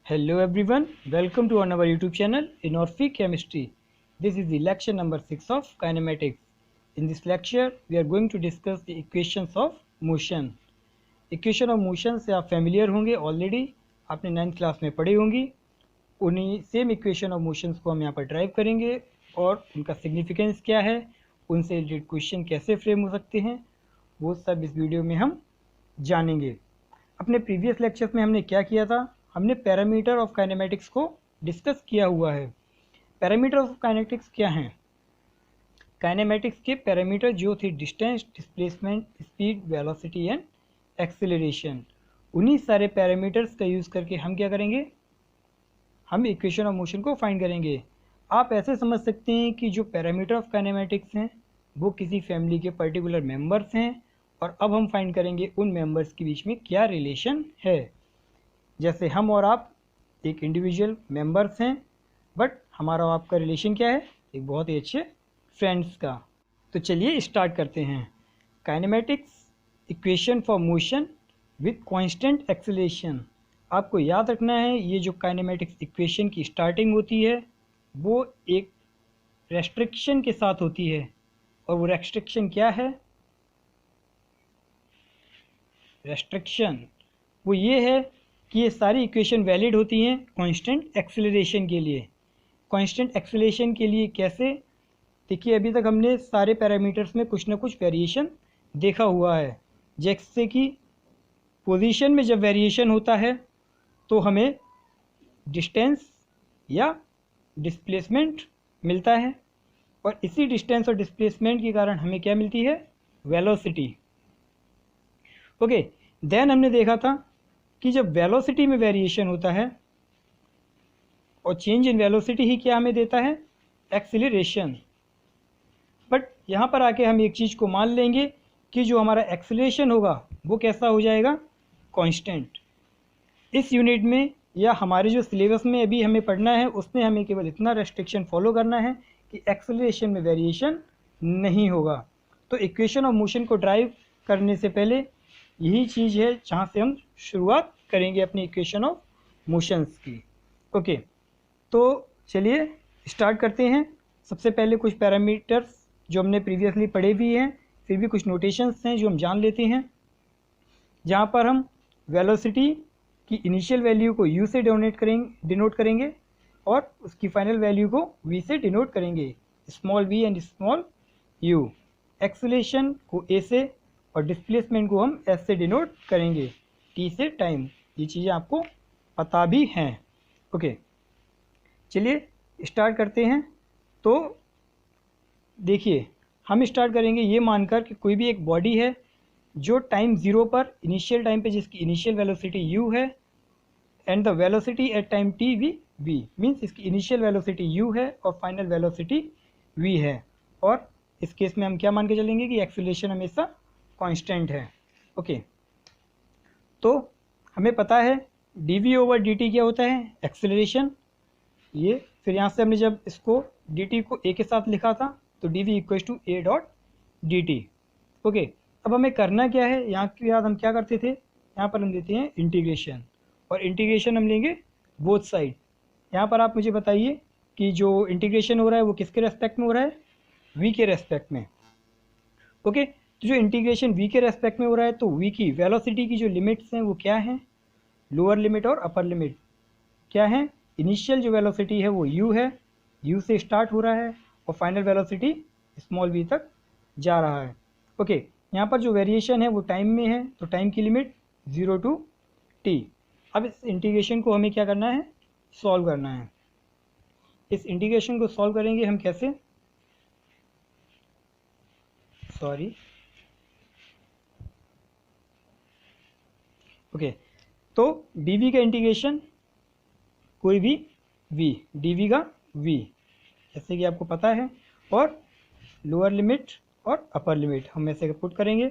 Hello everyone, welcome to our YouTube channel Inorphic Chemistry. This is the lecture number 6 of kinematics. In this lecture, we are going to discuss the equations of motion. Equation of motion से आप familiar होंगे already, आपने 9th class में पढ़ी होंगी. उन्हीं same equation of motions को हम यहाँ पर ड्राइव करेंगे और उनका सिग्निफिकेंस क्या है, उनसे रिलेटेड क्वेश्चन कैसे फ्रेम हो सकते हैं, वो सब इस वीडियो में हम जानेंगे. अपने प्रीवियस लेक्चर्स में हमने क्या किया था, हमने पैरामीटर ऑफ काइनेमेटिक्स को डिस्कस किया हुआ है. पैरामीटर ऑफ काइनेटिक्स क्या हैं? काइनेमेटिक्स के पैरामीटर जो थे distance, displacement, speed, velocity and acceleration. उन्हीं सारे पैरामीटर्स का यूज़ करके हम क्या करेंगे, हम इक्वेशन ऑफ मोशन को फाइंड करेंगे. आप ऐसे समझ सकते हैं कि जो पैरामीटर ऑफ काइनेमेटिक्स हैं वो किसी फैमिली के पर्टिकुलर मेंबर्स हैं और अब हम फाइंड करेंगे उन मेंबर्स के बीच में क्या रिलेशन है. जैसे हम और आप एक इंडिविजुअल मेंबर्स हैं, बट हमारा और आपका रिलेशन क्या है, एक बहुत ही अच्छे फ्रेंड्स का. तो चलिए स्टार्ट करते हैं. Kinematics equation for motion with constant acceleration. आपको याद रखना है, ये जो काइनेमेटिक्स इक्वेशन की स्टार्टिंग होती है वो एक रेस्ट्रिक्शन के साथ होती है. और वो रेस्ट्रिक्शन क्या है? रेस्ट्रिक्शन वो ये है कि ये सारी इक्वेशन वैलिड होती हैं कांस्टेंट एक्सेलरेशन के लिए. कांस्टेंट एक्सेलरेशन के लिए कैसे? देखिए, अभी तक हमने सारे पैरामीटर्स में कुछ ना कुछ वेरिएशन देखा हुआ है. जैसे कि पोजीशन में जब वेरिएशन होता है तो हमें डिस्टेंस या डिस्प्लेसमेंट मिलता है, और इसी डिस्टेंस और डिस्प्लेसमेंट के कारण हमें क्या मिलती है? वेलोसिटी. ओके, देन हमने देखा था कि जब वेलोसिटी में वेरिएशन होता है और चेंज इन वेलोसिटी ही क्या हमें देता है? एक्सीलरेशन. बट यहाँ पर आके हम एक चीज़ को मान लेंगे कि जो हमारा एक्सीलरेशन होगा वो कैसा हो जाएगा? कांस्टेंट. इस यूनिट में या हमारे जो सिलेबस में अभी हमें पढ़ना है उसमें हमें केवल इतना रेस्ट्रिक्शन फॉलो करना है कि एक्सीलरेशन में वेरिएशन नहीं होगा. तो इक्वेशन ऑफ मोशन को ड्राइव करने से पहले यही चीज़ है जहाँ से हम शुरुआत करेंगे अपनी इक्वेशन ऑफ मोशंस की. ओके, तो चलिए स्टार्ट करते हैं. सबसे पहले कुछ पैरामीटर्स जो हमने प्रीवियसली पढ़े भी हैं, फिर भी कुछ नोटेशंस हैं जो हम जान लेते हैं. जहाँ पर हम वेलोसिटी की इनिशियल वैल्यू को u से डिनोट करेंगे और उसकी फाइनल वैल्यू को v से डिनोट करेंगे, small v and small u. Acceleration को a से और डिस्प्लेसमेंट को हम s से डिनोट करेंगे, t से टाइम. ये चीज़ें आपको पता भी हैं. ओके, चलिए स्टार्ट करते हैं. तो देखिए, हम स्टार्ट करेंगे ये मानकर कि कोई भी एक बॉडी है जो टाइम ज़ीरो पर, इनिशियल टाइम पे जिसकी इनिशियल वेलोसिटी u है and the velocity at time t v means इसकी इनिशियल वेलोसिटी u है और फाइनल वेलोसिटी v है. और इस केस में हम क्या मान के चलेंगे कि एक्सेलरेशन हमेशा कांस्टेंट है. ओके, तो हमें पता है dv ओवर dt क्या होता है? एक्सेलरेशन. ये फिर यहाँ से हमने जब इसको dt को a के साथ लिखा था तो dv equal to a dot dt. Okay, अब हमें करना क्या है? यहाँ के बाद हम क्या करते थे, यहाँ पर हम देते हैं इंटीग्रेशन, और इंटीग्रेशन हम लेंगे बोथ साइड. यहाँ पर आप मुझे बताइए कि जो इंटीग्रेशन हो रहा है वो किसके रेस्पेक्ट में हो रहा है? v के रेस्पेक्ट में. ओके, तो जो इंटीग्रेशन v के रेस्पेक्ट में हो रहा है तो v की वेलोसिटी की जो लिमिट्स हैं वो क्या हैं? लोअर लिमिट और अपर लिमिट क्या है? इनिशियल जो वेलोसिटी है वो u है, u से स्टार्ट हो रहा है और फाइनल वेलोसिटी स्मॉल v तक जा रहा है. ओके, यहाँ पर जो वेरिएशन है वो टाइम में है, तो टाइम की लिमिट 0 टू t. अब इस इंटीग्रेशन को हमें क्या करना है? सॉल्व करना है. इस इंटीग्रेशन को सॉल्व करेंगे हम कैसे? ओके, तो dv का इंटीग्रेशन कोई भी v, dv का v जैसे कि आपको पता है, और लोअर लिमिट और अपर लिमिट हम ऐसे पुट करेंगे.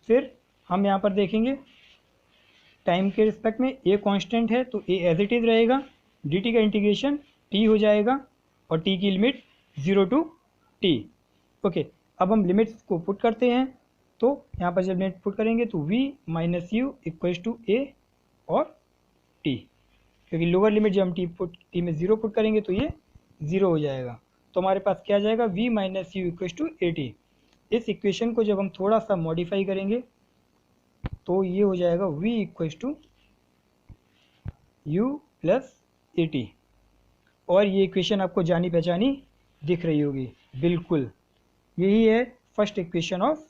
फिर हम यहाँ पर देखेंगे टाइम के रिस्पेक्ट में a कांस्टेंट है तो a एज इट इज़ रहेगा, dt का इंटीग्रेशन t हो जाएगा और t की लिमिट 0 टू t. ओके, अब हम लिमिट्स को पुट करते हैं. तो यहाँ पर जब लिमिट पुट करेंगे तो v minus u equals to a और t. क्योंकि लोअर लिमिट जब हम टी में 0 पुट करेंगे तो ये 0 हो जाएगा। तो हमारे पास क्या आ जाएगा, v minus U equal to A T. इस इक्वेशन को जब हम थोड़ा सा मॉडिफाई करेंगे तो ये हो जाएगा v equal to you plus A T. और ये इक्वेशन आपको जानी पहचानी दिख रही होगी, बिल्कुल यही है first equation of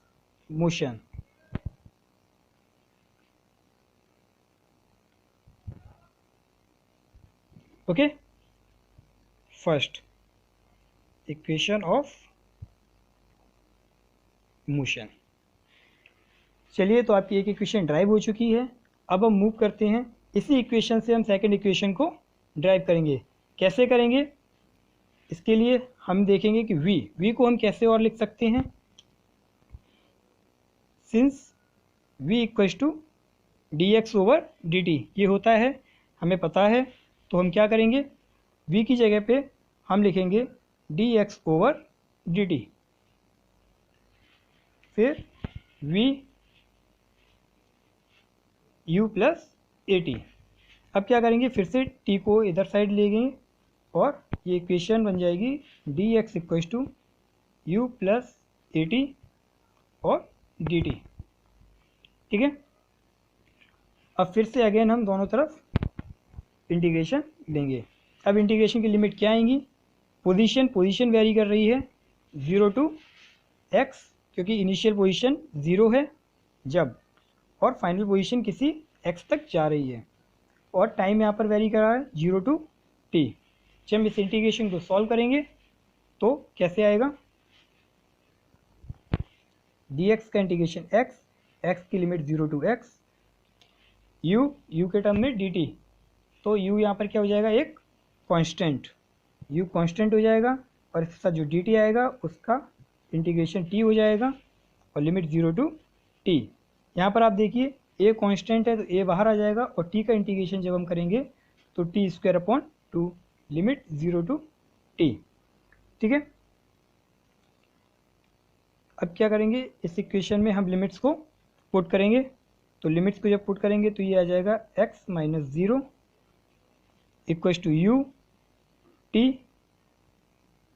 motion. Okay, first equation of motion. चलिए, तो आपकी एक इक्वेशन ड्राइव हो चुकी है। अब हम मूव करते हैं, इसी इक्वेशन से हम सेकंड इक्वेशन को ड्राइव करेंगे। कैसे करेंगे, इसके लिए हम देखेंगे कि v को हम कैसे और लिख सकते हैं। Since v equals to D X over D T ये होता है, हमें पता है। तो हम क्या करेंगे, v की जगह पे हम लिखेंगे D X over D T, फिर v u प्लस ए टी। अब क्या करेंगे, फिर से t को इधर साइड ले गए और ये इक्वेशन बन जाएगी D X equals to you plus A T और डी टी। ठीक है, अब फिर से अगेन हम दोनों तरफ इंटीग्रेशन लेंगे। अब इंटीग्रेशन की लिमिट क्या आएंगी, पोजीशन वेरी कर रही है 0 टू x, क्योंकि इनिशियल पोजीशन 0 है जब, और फाइनल पोजीशन किसी x तक जा रही है, और टाइम यहाँ पर वेरी कर रहा है 0 टू t। जब हम इस इंटीग्रेशन को सॉल्व करेंगे तो कैसे आएगा, dx का इंटीग्रेशन x की लिमिट 0 टू x, u के टर्म में dt, तो u यहाँ पर क्या हो जाएगा, एक कांस्टेंट, u कांस्टेंट हो जाएगा, और इसके साथ जो dt आएगा उसका इंटीग्रेशन t हो जाएगा, और लिमिट 0 टू t। यहाँ पर आप देखिए a कांस्टेंट है तो a बाहर आ जाएगा, और t का इंटीग्रेशन जब हम करेंगे तो t square upon 2, limit 0 to t। ठीक है, अब क्या करेंगे, इस इक्वेशन में हम लिमिट्स को पुट करेंगे। तो लिमिट्स को जब पुट करेंगे तो ये आ जाएगा x minus 0 equals to U T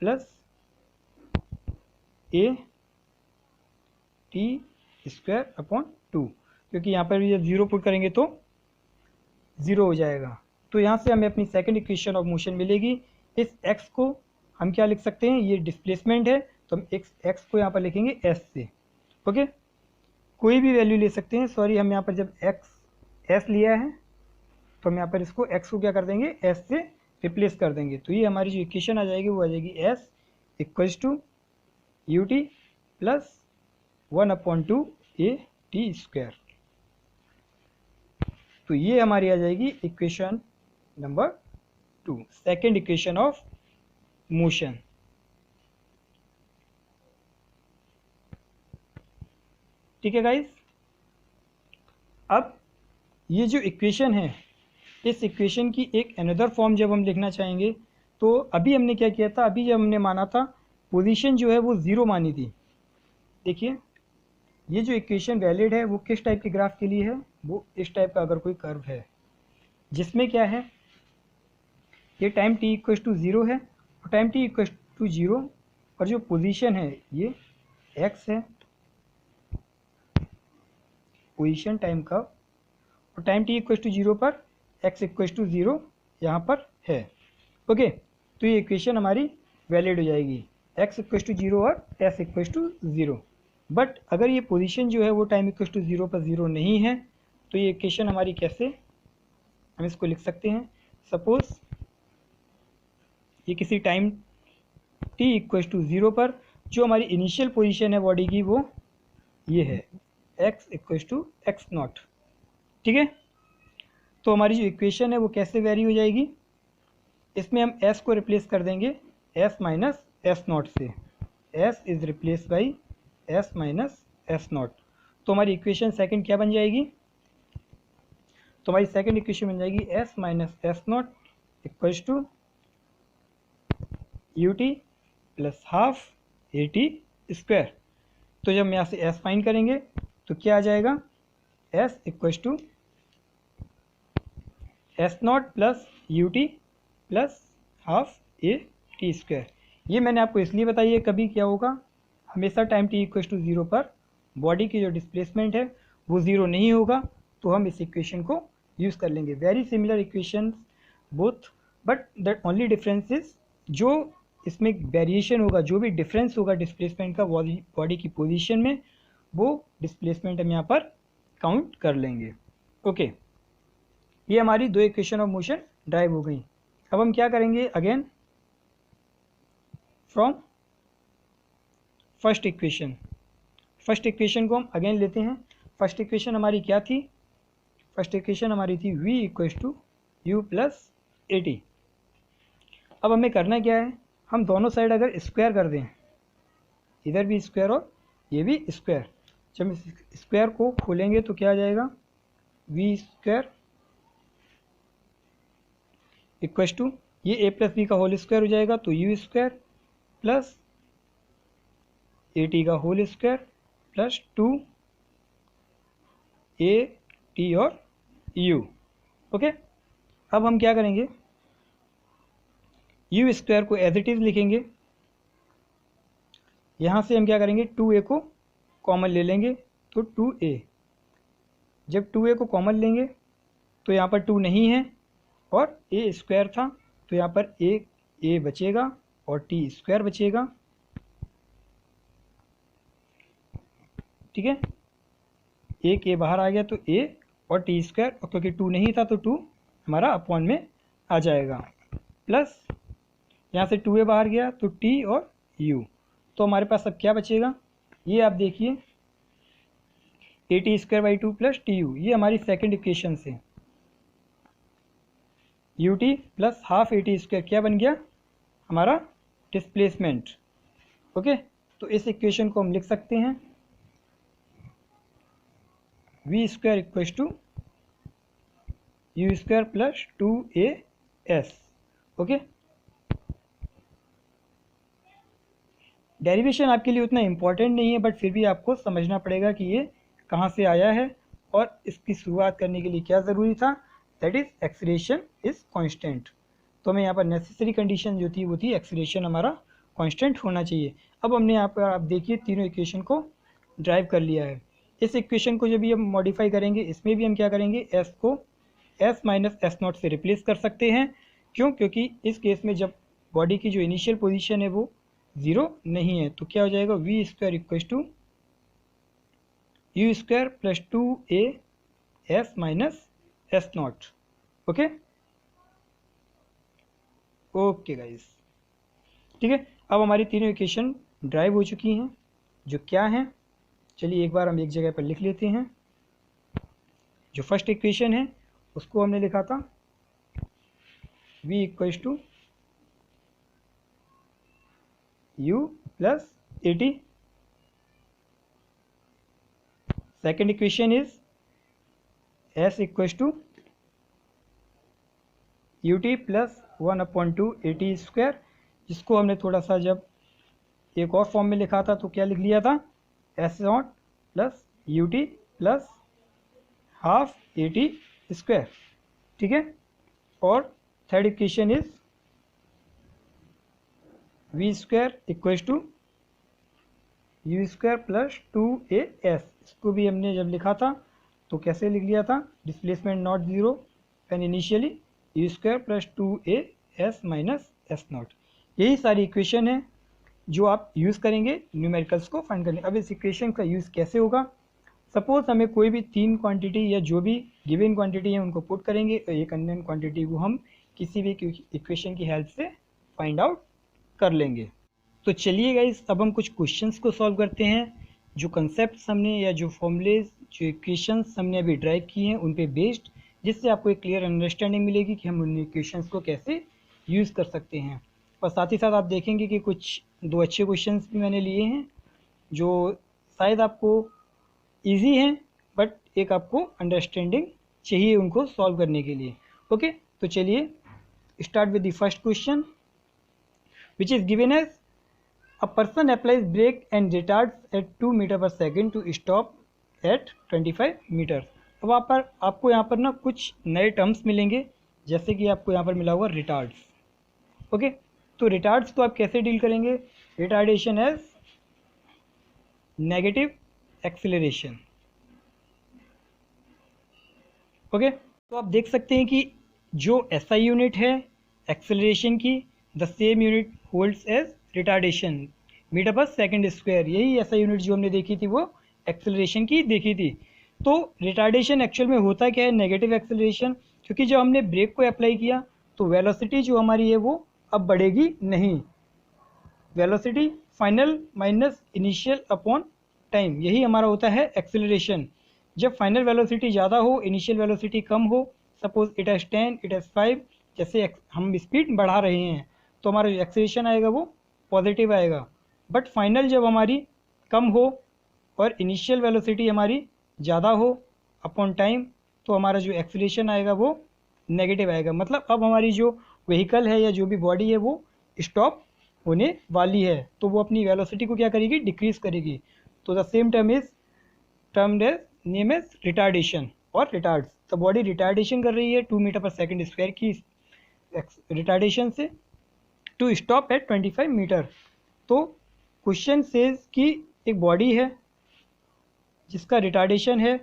plus A T square upon 2, क्योंकि यहाँ पर जब 0 पुट करेंगे तो 0 हो जाएगा। तो यहाँ से हमें अपनी सेकंड इक्वेशन ऑफ मोशन मिलेगी। इस x को हम क्या लिख सकते हैं, ये डिस्प्लेसमेंट है, तो हम x को यहाँ पर लिखेंगे s से। ओके, कोई भी वैल्यू ले सकते हैं। सॉरी, हम यहाँ पर जब s लिया है तो हम यहाँ पर इसको x को क्या कर देंगे, s से रिप्लेस कर देंगे। तो ये हमारी जो इक्वेशन आ जाएगी वो आ जाएगी s equals to U T plus 1/2 A T square. तो ये हमारी आ जाएगी equation number 2, second equation of motion. ठीक है गाइस, अब ये जो इक्वेशन है, इस इक्वेशन की एक अनदर फॉर्म जब हम लिखना चाहेंगे तो अभी हमने क्या किया था, अभी जब हमने माना था पोजीशन जो है वो 0 मानी थी। देखिए, ये जो इक्वेशन वैलिड है वो किस टाइप के ग्राफ के लिए है, वो इस टाइप का अगर कोई कर्व है जिसमें क्या है, ये टाइम t इक्व टू 0 है और टाइम t इक्व टू 0, और जो पोजीशन है ये x है, पोजीशन टाइम कर्व, और टाइम t इक्व टू 0 पर x इक्व टू 0 यहाँ पर है। ओके, तो ये इक्वेशन हमारी वैलिड हो जाएगी, x इक्व टू 0 और s इक्व टू 0। बट अगर ये पोजीशन जो है वो टाइम इक्व टू 0 पर 0 नहीं है तो ये इक्वेशन हमारी कैसे, हम इसको लिख सकते हैं। सपोज ये किसी टाइम t इक्व टू 0 पर जो हमारी इनिशियल पोजीशन है बॉडी की वो ये है x इक्व टू x0। ठीक है, तो हमारी जो इक्वेशन है वो कैसे वेरी हो जाएगी, इसमें हम s को रिप्लेस कर देंगे s माइनस s0 से, s is replace by s minus s0। तो हमारी इक्वेशन सेकंड क्या बन जाएगी, तो हमारी सेकंड इक्वेशन बन जाएगी s minus s0 equals to U T plus half A T square. तो जब हम यहाँ से s फाइंड करेंगे तो क्या आ जाएगा, s equals to s0 plus u T plus half A T square. ये मैंने आपको इसलिए बताई है, कभी क्या होगा, हमेशा टाइम टी इक्वल टू 0 पर बॉडी की जो डिस्प्लेसमेंट है वो 0 नहीं होगा, तो हम इस इक्वेशन को यूज़ कर लेंगे। Very similar equation both, but that only difference is जो इसमें वेरिएशन होगा, जो भी डिफरेंस होगा डिस्प्लेसमेंट का बॉडी की पोजीशन में, वो डिस्प्लेसमेंट हम यहाँ पर काउंट कर लेंगे। ओके, ये हमारी दो इक्वेशन ऑफ मोशन ड्राइव हो गई। अब हम क्या करेंगे, अगेन फ्रॉम फर्स्ट इक्वेशन को हम अगेन लेते हैं। फर्स्ट इक्वेशन हमारी क्या थी, फर्स्ट इक्वेशन हमारी थी v equal to you plus A t. अब हमें करना क्या है, हम दोनों साइड अगर स्क्वायर कर दें, इधर भी स्क्वायर और ये भी स्क्वायर, जब हम स्क्वायर को खोलेंगे तो क्या आ जाएगा, वी स्क्वायर इक्वल टू ये ए प्लस बी का होल स्क्वायर हो जाएगा, तो यू स्क्वायर प्लस ए टी का whole square plus 2 A T और यू। ओके, अब हम क्या करेंगे, यू स्क्वायर को एज इट इज़ लिखेंगे। यहाँ से हम क्या करेंगे, 2a को कॉमन ले लेंगे, तो 2a। जब 2a को कॉमन लेंगे तो यहाँ पर 2 नहीं है और a स्क्वायर था, तो यहाँ पर a बचेगा और t स्क्वायर बचेगा। ठीक है, एक a बाहर आ गया तो a और t स्क्वायर, और क्योंकि 2 नहीं था तो 2 हमारा अपॉन में आ जाएगा, प्लस यहाँ से 2a बाहर गया तो t और u। तो हमारे पास अब क्या बचेगा, ये आप देखिए, A T square by 2 plus T U, ये हमारी सेकेंड इक्वेशन से U T plus half A T square क्या बन गया, हमारा डिस्प्लेसमेंट। ओके, तो इस इक्वेशन को हम लिख सकते हैं v square equal to u square plus 2as। Okay, derivation आपके लिए उतना इम्पोर्टेंट नहीं है, बट फिर भी आपको समझना पड़ेगा कि ये कहाँ से आया है और इसकी शुरुआत करने के लिए क्या ज़रूरी था, that is acceleration is constant. तो हमें यहाँ पर नेसेसरी कंडीशन जो थी वो थी एक्सीलरेशन हमारा कांस्टेंट होना चाहिए। अब हमने यहाँ पर आप देखिए तीनों इक्वेशन को ड्राइव कर लिया है। इस इक्वेशन को जब भी हम मॉडिफाई करेंगे, इसमें भी हम क्या करेंगे, s को s माइनस एस नॉट से रिप्लेस कर सकते हैं। क्यों, क्योंकि इस केस में जब बॉडी की जो इनिशियल पोजीशन है वो 0 नहीं है, तो क्या हो जाएगा, v square equal to u square plus 2a s minus s naught. Okay okay guys, ठीक है। अब हमारी तीनों इक्वेशन ड्राइव हो चुकी हैं, जो क्या हैं, चलिए एक बार हम एक जगह पर लिख लेते हैं। जो फर्स्ट इक्वेशन है उसको हमने लिखा था v equal to u plus A t. Second equation is s equal to U T plus 1/2 A T square, जिसको हमने थोड़ा सा जब एक और फॉर्म में लिखा था तो क्या लिख लिया था, s naught plus u T plus half A T square. ठीक है, और third equation is v square equal to u square plus 2as। इसको भी हमने जब लिखा था तो कैसे लिख लिया था, displacement not zero and initially you square plus 2as minus s not. यही सारी इक्वेशन है जो आप यूज़ करेंगे न्यूमेरिकल्स को फाइंड करने। अब इस इक्वेशन का यूज़ कैसे होगा, सपोज हमें कोई भी 3 क्वांटिटी या जो भी गिवन क्वांटिटी है उनको पुट करेंगे और एक अननोन क्वांटिटी को हम किसी भी इक्वेशन की हेल्प से फाइंड आउट कर लेंगे। तो चलिए गाइस, अब हम कुछ क्वेश्चंस को सॉल्व करते हैं। जो कंसेप्ट हमने या जो फॉर्मूलेज, जो इक्वेशंस हमने अभी ड्राइव किए हैं उन पे बेस्ड, जिससे आपको एक क्लियर अंडरस्टैंडिंग मिलेगी कि हम उन इक्वेशंस को कैसे यूज़ कर सकते हैं। और साथ ही साथ आप देखेंगे कि कुछ 2 अच्छे क्वेश्चंस भी मैंने लिए हैं जो शायद आपको ईजी हैं, बट एक आपको अंडरस्टैंडिंग चाहिए उनको सॉल्व करने के लिए। ओके, तो चलिए start with the first question which is given as a person applies brake and retards at 2 meter per second to stop at 25 meters। अब आपको यहाँ पर ना कुछ नए टर्म्स मिलेंगे जैसे कि आपको यहाँ पर मिला हुआ रिटार्ड्स। ओके, तो रिटार्ड्स को आप कैसे डील करेंगे? Retardation as negative acceleration. Okay, तो आप देख सकते हैं कि जो एसआई यूनिट है एक्सेलरेशन की, the same unit holds as retardation metre per second square. यही एसआई यूनिट जो हमने देखी थी वो एक्सेलरेशन की देखी थी। तो रिटार्डेशन एक्चुअल में होता क्या है? नेगेटिव एक्सेलरेशन, क्योंकि जब हमने ब्रेक को अप्लाई किया तो वेलोसिटी जो हमारी है वो अब बढ़ेगी नहीं। Velocity final minus initial upon time, यही हमारा होता है एक्सेलरेशन। जब फाइनल वेलोसिटी ज़्यादा हो, इनिशियल वेलोसिटी कम हो, suppose it has 10, it has 5, जैसे हम स्पीड बढ़ा रहे हैं तो हमारा जो एक्सेलरेशन आएगा वो पॉजिटिव आएगा। बट फाइनल जब हमारी कम हो और इनिशियल वेलोसिटी हमारी ज़्यादा हो अपॉन टाइम, तो हमारा जो एक्सेलरेशन आएगा वो नेगेटिव आएगा। मतलब अब हमारी जो व्हीकल है या जो भी बॉडी है वो स्टॉप होने वाली है, तो वो अपनी वेलोसिटी को क्या करेगी? डिक्रीज करेगी। तो the same term is termed as name as retardation और रिटार्ड्स। तो बॉडी रिटार्डेशन कर रही है 2 मीटर पर सेकंड स्क्वायर की रिटार्डेशन से टू स्टॉप एट 25 मीटर। तो क्वेश्चन सेज कि एक बॉडी है जिसका रिटार्डेशन है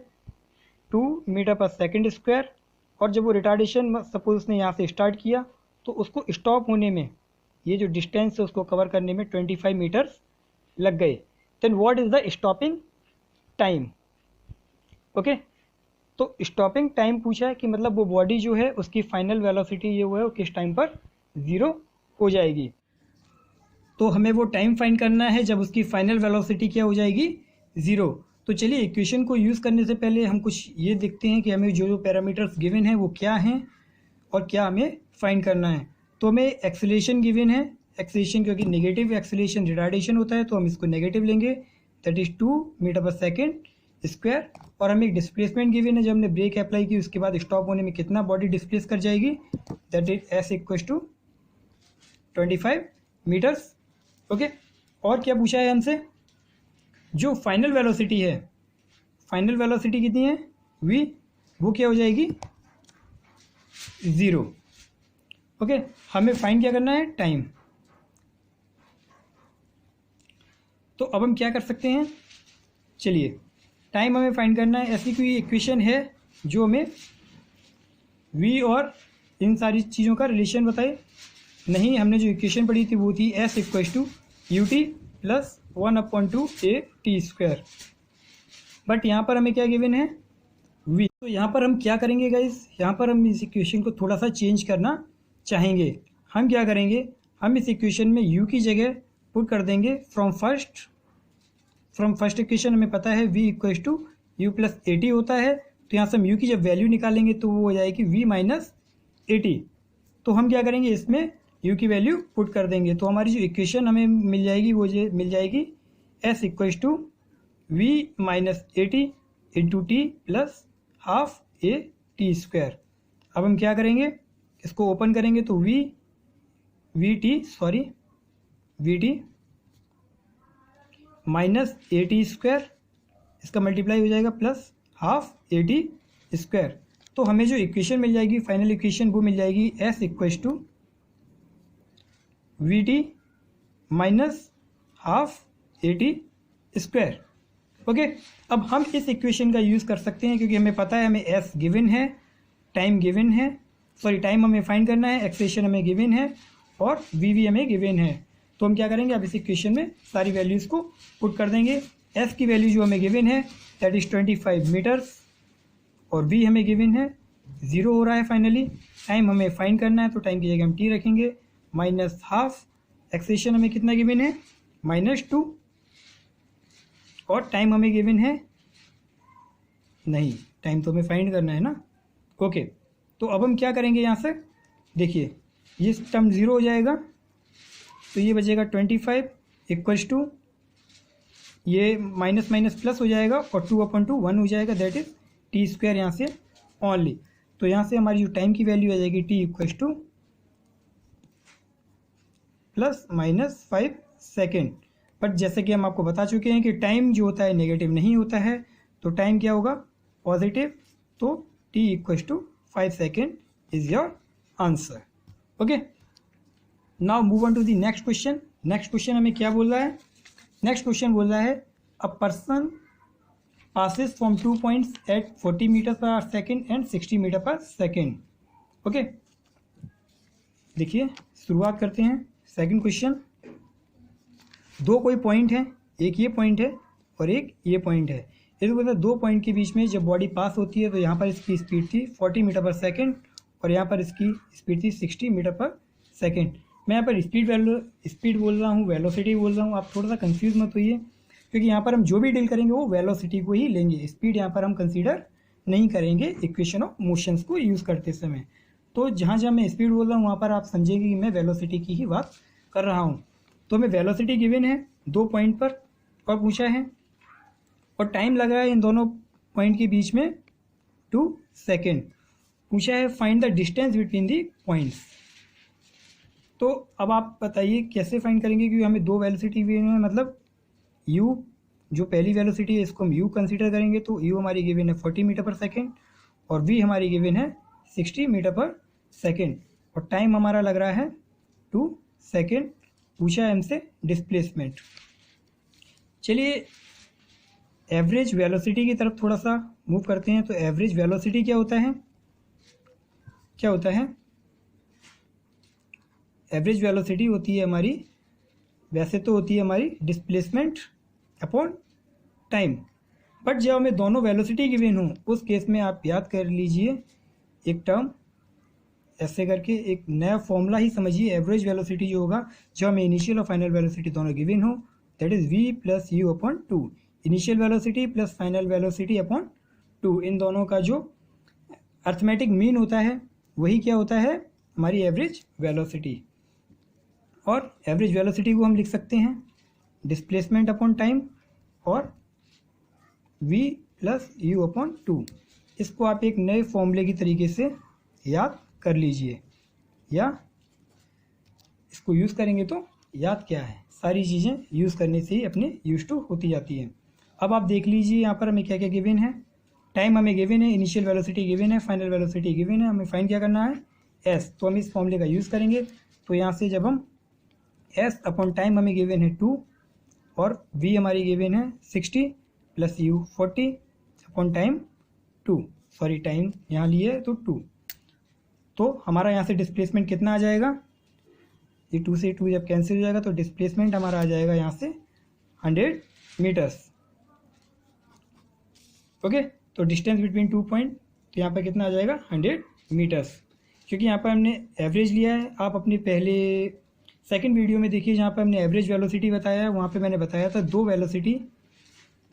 2 मीटर पर सेकंड स्क्वायर, और जब वो रिटार्डेशन सपोज उसने यहाँ से स्टार्ट किया तो उसको स्टॉप होने में, ये जो डिस्टेंस है उसको कवर करने में 25 मीटर्स लग गए। Then what is the stopping time? Okay, तो स्टॉपिंग टाइम पूछा है कि मतलब वो बॉडी जो है उसकी फाइनल वेलोसिटी ये वो है वो किस टाइम पर ज़ीरो हो जाएगी। तो हमें वो टाइम फाइंड करना है जब उसकी फाइनल वेलोसिटी क्या हो जाएगी? ज़ीरो। तो चलिए इक्वेशन को यूज़ करने से पहले हम कुछ ये देखते हैं कि हमें जो जो पैरामीटर्स गिवन हैं वो क्या हैं और क्या हमें फाइंड करना है। तो हमें एक्सेलरेशन गिवन है, एक्सेलरेशन क्योंकि नेगेटिव एक्सेलरेशन रिटार्डेशन होता है तो हम इसको नेगेटिव लेंगे, that is 2 metre per second square. और हमें एक डिस्प्लेसमेंट गिवन है, जब हमने ब्रेक अप्लाई की उसके बाद स्टॉप होने में कितना बॉडी डिस्प्लेस कर जाएगी, that is s equal to 25 metres. Okay, और क्या पूछा है हमसे? जो फाइनल वेलोसिटी है, फाइनल वेलोसिटी कितनी है? v, वो क्या हो जाएगी? 0। ओके, हमें फाइंड क्या करना है? टाइम। तो अब हम क्या कर सकते हैं? चलिए टाइम हमें फाइंड करना है। ऐसी कोई इक्वेशन है जो हमें v और इन सारी चीज़ों का रिलेशन बताए? नहीं, हमने जो इक्वेशन पढ़ी थी वो थी s equal to U T plus 1/2 a t square. But यहाँ पर हमें क्या गिवन है? v। तो यहाँ पर हम क्या करेंगे गाइस? यहाँ पर हम इस इक्वेशन को थोड़ा सा चेंज करना चाहेंगे। हम क्या करेंगे? हम इस इक्वेशन में u की जगह पुट कर देंगे फ्रॉम फर्स्ट इक्वेशन हमें पता है v equal to you plus A t होता है। तो यहाँ से हम u की जब वैल्यू निकालेंगे तो वो हो जाएगी v माइनस ए टी। तो हम क्या करेंगे? इसमें u की वैल्यू पुट कर देंगे, तो हमारी जो इक्वेशन हमें मिल जाएगी वो मिल जाएगी s equal to v minus a t into t plus half A T square. अब हम क्या करेंगे? इसको ओपन करेंगे तो v t minus a T square, इसका मल्टीप्लाई हो जाएगा plus half A T square. तो हमें जो इक्वेशन मिल जाएगी, फाइनल इक्वेशन, वो मिल जाएगी s equal to v t minus half A T square. Okay, अब हम इस इक्वेशन का यूज़ कर सकते हैं क्योंकि हमें पता है हमें s गिवन है, टाइम गिवन है, सॉरी टाइम हमें फाइंड करना है, एक्सेलरेशन हमें गिवन है और v हमें गिवन है। तो हम क्या करेंगे? अब इस इक्वेशन में सारी वैल्यूज़ को पुट कर देंगे। s की वैल्यू जो हमें गिवन है दैट इज़ 25 मीटर्स और v हमें गिवन है 0 हो रहा है फाइनली। टाइम हमें फाइंड करना है तो टाइम की जगह हम t रखेंगे माइनस हाफ, एक्सेलरेशन हमें कितना गिवन है? -2, और टाइम हमें गिवन है नहीं, टाइम तो हमें फाइंड करना है ना। ओके, तो अब हम क्या करेंगे? यहाँ से देखिए ये टर्म 0 हो जाएगा तो ये बचेगा 25 इक्वल्स टू ये माइनस माइनस प्लस हो जाएगा और 2/2 1 हो जाएगा, दैट इज टी स्क्वायर यहाँ से ओनली। तो यहाँ से हमारी जो टाइम की वैल्यू आ जाएगी t equals to +-5 second. But जैसे कि हम आपको बता चुके हैं कि टाइम जो होता है नेगेटिव नहीं होता है, तो टाइम क्या होगा? पॉजिटिव। तो t equals to 5 second is your answer. Okay, now move on to the next question. Next question हमें क्या बोल रहा है? नेक्स्ट क्वेश्चन बोल रहा है a person passes from 2 points at 40 metre per second and 60 metre per second. Okay, देखिए शुरुआत करते हैं। सेकंड क्वेश्चन, दो कोई पॉइंट है, एक ये पॉइंट है और एक ये पॉइंट है। ये तो दो पॉइंट के बीच में जब बॉडी पास होती है तो यहाँ पर इसकी स्पीड थी 40 मीटर पर सेकेंड और यहाँ पर इसकी स्पीड थी 60 मीटर पर सेकेंड। मैं यहाँ पर स्पीड बोल रहा हूँ, वेलोसिटी बोल रहा हूँ, आप थोड़ा सा कंफ्यूज मत होइए, क्योंकि यहाँ पर हम जो भी डील करेंगे वो वेलोसिटी को ही लेंगे, स्पीड यहाँ पर हम कंसीडर नहीं करेंगे इक्वेशन ऑफ मोशंस को यूज़ करते समय। तो जहाँ जहाँ मैं स्पीड बोल रहा हूँ वहाँ पर आप समझेंगे कि मैं वेलोसिटी की ही बात कर रहा हूँ। तो हमें वेलोसिटी गिवन है 2 पॉइंट पर और पूछा है, और टाइम लग रहा है इन दोनों पॉइंट के बीच में 2 सेकेंड। पूछा है find the distance between the points. तो अब आप बताइए कैसे फाइंड करेंगे, क्योंकि हमें दो वेलोसिटी गिवन है, मतलब u जो पहली वेलोसिटी है इसको हम u कंसीडर करेंगे, तो u हमारी गिवन है 40 मीटर पर सेकेंड और v हमारी गिवन है 60 मीटर पर सेकेंड, और टाइम हमारा लग रहा है 2 सेकेंड। पूछा है हमसे डिस्प्लेसमेंट। चलिए एवरेज वेलोसिटी की तरफ थोड़ा सा मूव करते हैं। तो एवरेज वेलोसिटी क्या होता है? क्या होता है? एवरेज वेलोसिटी होती है हमारी, वैसे तो होती है हमारी डिस्प्लेसमेंट अपॉन टाइम, बट जब हमें दोनों वेलोसिटी गिवन हो उस केस में आप याद कर लीजिए एक टर्म ऐसे करके, एक नया फॉर्मूला ही समझिए। एवरेज वेलोसिटी जो होगा जब हमें इनिशियल और फाइनल वेलोसिटी दोनों गिवन हो, that is v plus you upon 2। Initial velocity plus final velocity upon 2, इन दोनों का जो अर्थमेटिक मीन होता है वही क्या होता है? हमारी एवरेज वेलोसिटी। और एवरेज वेलोसिटी को हम लिख सकते हैं डिस्प्लेसमेंट अपॉन टाइम और v प्लस यू अपॉन 2। इसको आप एक नए फॉर्मूले की तरीके से याद कर लीजिए, या इसको यूज़ करेंगे तो याद क्या है, सारी चीज़ें यूज़ करने से ही अपने यूज टू होती जाती हैं। अब आप देख लीजिए यहाँ पर हमें क्या क्या गिवन है। टाइम हमें गिवन है, इनिशियल वेलोसिटी गिवन है, फाइनल वेलोसिटी गिवन है, हमें फाइंड क्या करना है? s। तो हम इस फॉर्मूले का यूज़ करेंगे। तो यहाँ से जब हम s अपॉन टाइम हमें गिवन है 2 और v हमारी गिवन है 60 plus u 40 upon time 2, sorry time यहाँ लिए है तो 2, तो हमारा यहाँ से डिस्प्लेसमेंट कितना आ जाएगा? ये 2 से 2 जब कैंसिल हो जाएगा तो डिस्प्लेसमेंट हमारा आ जाएगा यहाँ से 100 मीटर्स। ओके, तो डिस्टेंस बिटवीन 2 पॉइंट, तो यहाँ पर कितना आ जाएगा? 100 मीटर्स। क्योंकि यहाँ पर हमने एवरेज लिया है, आप अपने पहले सेकंड वीडियो में देखिए जहाँ पर हमने एवरेज वेलोसिटी बताया है, वहाँ पे मैंने बताया था दो वेलोसिटी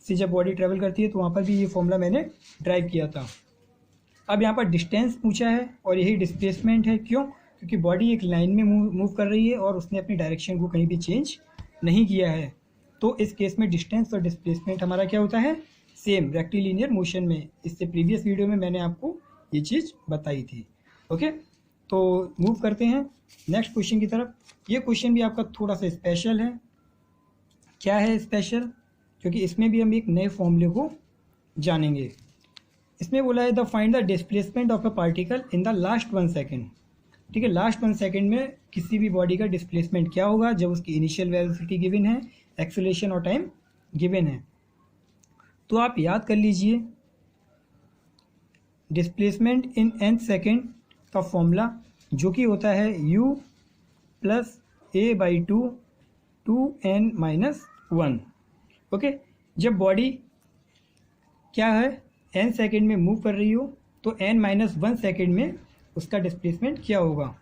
से जब बॉडी ट्रेवल करती है, तो वहाँ पर भी ये फॉर्मूला मैंने ड्राइव किया था। अब यहाँ पर डिस्टेंस पूछा है और यही डिस्प्लेसमेंट है। क्यों? क्योंकि बॉडी एक लाइन में मूव कर रही है और उसने अपनी डायरेक्शन को कहीं भी चेंज नहीं किया है। तो इस केस में डिस्टेंस और डिस्प्लेसमेंट हमारा क्या होता है? सेम, रेक्टिलिनियर मोशन में। इससे प्रीवियस वीडियो में मैंने आपको ये चीज़ बताई थी। ओके, तो मूव करते हैं नेक्स्ट क्वेश्चन की तरफ। ये क्वेश्चन भी आपका थोड़ा सा स्पेशल है। क्या है स्पेशल? क्योंकि इसमें भी हम एक नए फॉर्मूले को जानेंगे। इसमें बोला है the find the displacement of a particle in the last 1 second. ठीक है, लास्ट 1 सेकेंड में किसी भी बॉडी का डिस्प्लेसमेंट क्या होगा जब उसकी इनिशियल वेलोसिटी गिवन है, एक्सेलरेशन और टाइम गिवन है। तो आप याद कर लीजिए डिस्प्लेसमेंट इन n सेकेंड का फॉर्मूला जो कि होता है u plus a/2 2n minus 1। Okay, जब बॉडी क्या है n सेकेंड में मूव कर रही हो तो n माइनस 1 सेकेंड में उसका डिस्प्लेसमेंट क्या होगा।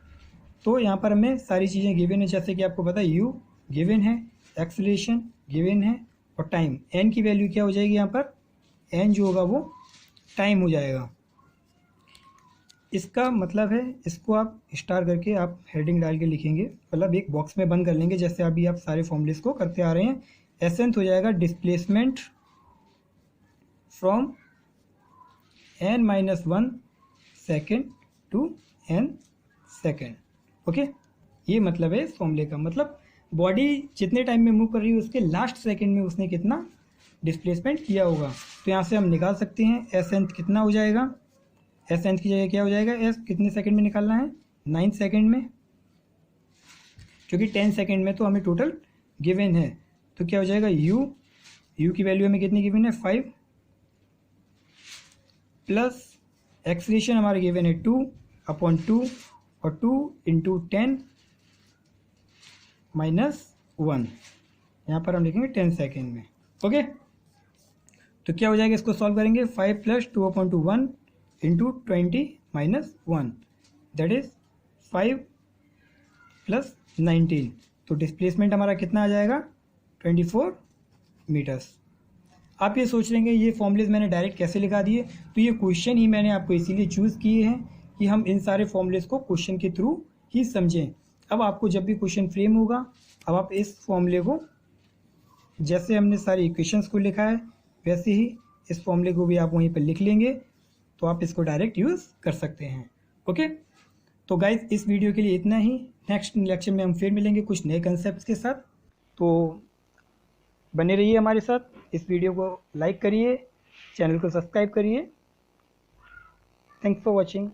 तो यहाँ पर हमें सारी चीज़ें गिवन है, जैसे कि आपको पता है u गिवन है, एक्सेलरेशन गिवन है और टाइम। n की वैल्यू क्या हो जाएगी? यहाँ पर n जो होगा वो टाइम हो जाएगा। इसका मतलब है, इसको आप स्टार करके आप हेडिंग डाल के लिखेंगे, मतलब एक बॉक्स में बंद कर लेंगे, जैसे अभी आप सारे फॉर्मूलेस को करते आ रहे हैं। एसेंस हो जाएगा displacement from n minus 1 second to n second. Okay, ये मतलब है इस फॉर्मूले का। मतलब बॉडी जितने टाइम में मूव कर रही है उसके लास्ट सेकेंड में उसने कितना डिस्प्लेसमेंट किया होगा। तो यहाँ से हम निकाल सकते हैं एसेंस कितना हो जाएगा। एसेंस की जगह क्या हो जाएगा? एस कितने सेकंड में निकालना है? 9 सेकेंड में, क्योंकि 10 सेकेंड में तो हमें टोटल गिवन है। तो क्या हो जाएगा, यू की वैल्यू हमें कितनी गिवन है 5, प्लस एक्सलेशन हमारा गिवन है 2/2 और 2 इंटू 10 माइनस 1, यहाँ पर हम लिखेंगे 10 सेकेंड में। ओके, तो क्या हो जाएगा, इसको सॉल्व करेंगे 5 plus 2/2 1 into 20 minus 1, that is 5 plus 19। तो डिस्प्लेसमेंट हमारा कितना आ जाएगा 24 मीटर्स। आप ये सोच लेंगे ये फॉर्मूलेज मैंने डायरेक्ट कैसे लिखा दिए, तो ये क्वेश्चन ही मैंने आपको इसीलिए चूज़ किए हैं कि हम इन सारे फॉर्मूलेज को क्वेश्चन के थ्रू ही समझें। अब आपको जब भी क्वेश्चन फ्रेम होगा, अब आप इस फॉर्मूले को, जैसे हमने सारी इक्वेशंस को लिखा है वैसे ही इस फॉर्मूले को भी आप वहीं पर लिख लेंगे, तो आप इसको डायरेक्ट यूज़ कर सकते हैं। ओके, तो गाइज इस वीडियो के लिए इतना ही। नेक्स्ट लेक्चर में हम फिर मिलेंगे कुछ नए कंसेप्ट के साथ, तो बने रहिए हमारे साथ। इस वीडियो को लाइक करिए, चैनल को सब्सक्राइब करिए। Thanks for watching.